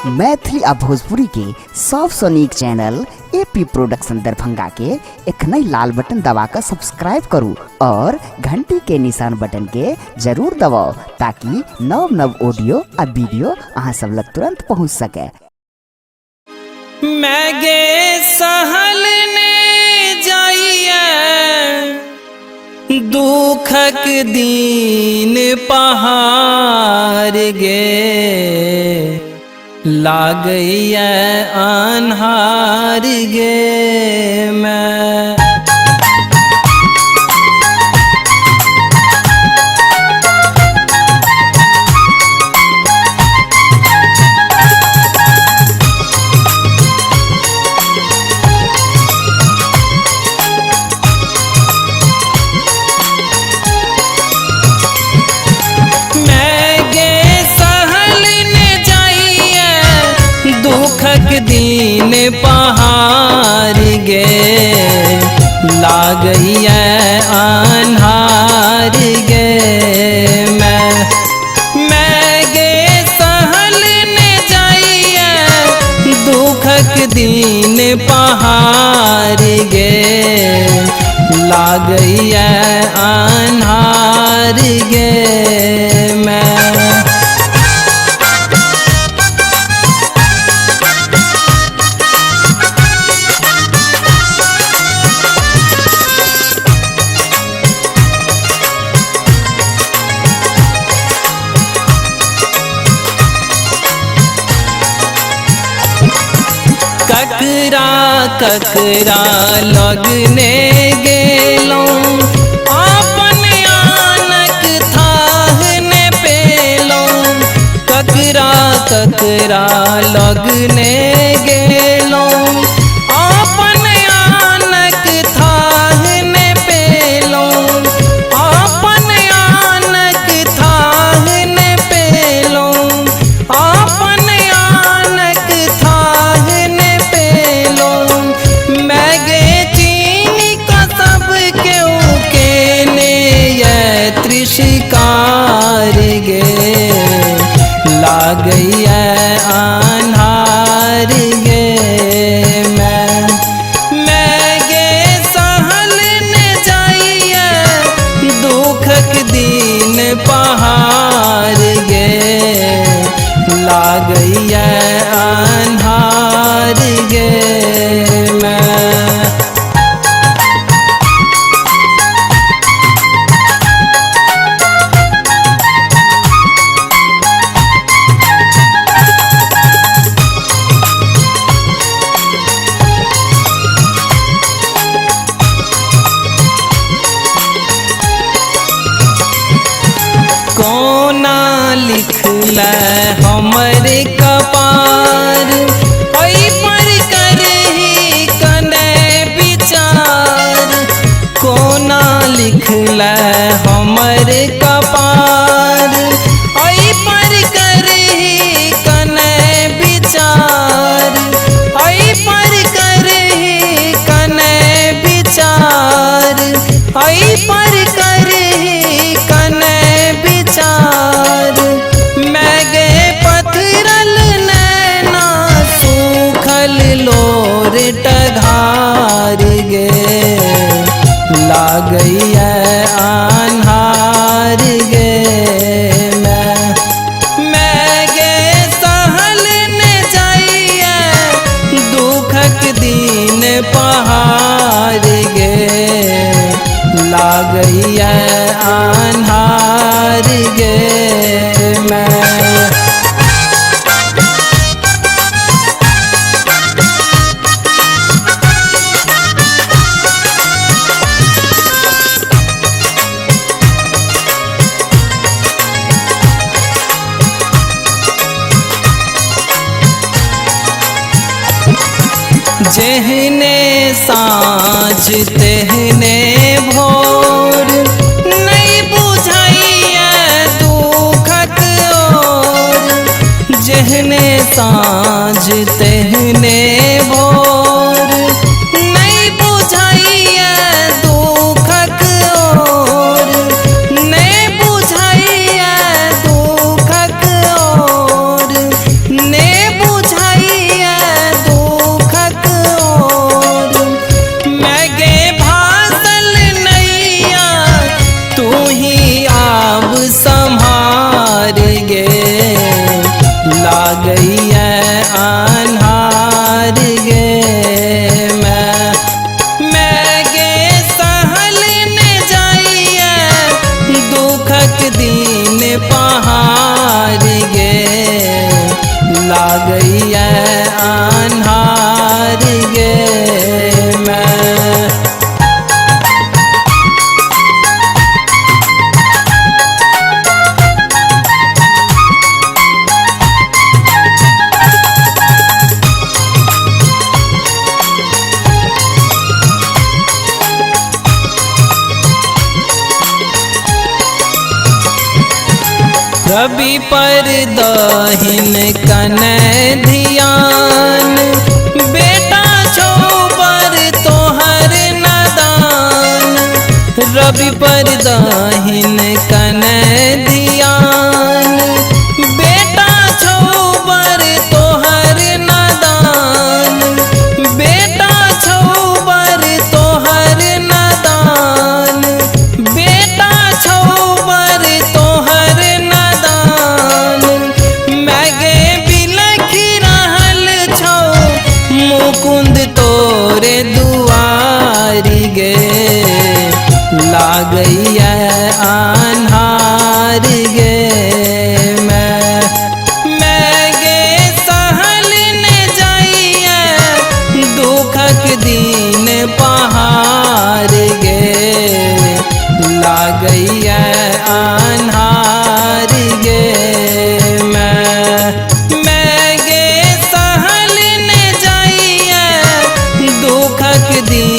मैथिली आ भोजपुरी के सबसे नीक चैनल एपी प्रोडक्शन दरभंगा के एखनई लाल बटन दबाकर सब्सक्राइब करू और घंटी के निशान बटन के जरूर दबाओ ताकि नव नव ऑडियो आ वीडियो अहाँ सब लग तुरंत पहुंच सके। मैं गे सहल ने जाइए दुखक दीन पहाड़ गे लागैया अन्हार गे मैं दीन पहाड़ गे लागैया अन्हार गे मैं गे सहल ने जाइए दुखक दीन पहाड़ गे लागैया अन्हार गे मैं ककरा लगने गेलों अपन आनक थाहने पेलों ककरा लगने गेलों अपन आनक थाहने पेलों अपन आनक थाहने पेलों अपन आनक थाहने पेलों मैं गे चीनी का सब क्यों केने ये त्रिशिकार गे लागैया अन्हार गे मैं गे सहल ने जाइए दुखक दीन पहाड़ गे लागैया अन्हार गे कोना लिखला हमरे कपार ओई पर करही कने विचार कोना लिखला हमरे कपार ओई पर करही कने विचार ओई पर करही कने विचार ओई पर करही कने विचार मैं गे पथरल नैना सूखल लोर टघार गे लागैया अन्हार गे मैं गे सहल ने जाइए दुखक दीन पहाड़ गे लागैया अन्हार गे जेहने साँझ तेहने भोर नहीं बुझाइए दुखक ओर जेहने साँझ तेहने भोर नहीं बुझाइए दुखक ओर नहीं बुझाइए दुखक ओर ने रवि पर दहिन कन ध्यान, बेटा छोबर तोहर नदान। रवि पर दहिन कन ध्यान, बेटा छोबर तोहर नदान। बेटा छोबर तोहर नदान, बेटा छोबर तोहर नदान। मैगे बिलख रहल छौ मुकुंद तोरे दुआरी गे, लागैया अन्हार गे। मैं गे सहल न जाइया दुखक दिन पहाड़ गे, लागैया अन्हार गे। मैं गे सहल न जाइया दुखक दिन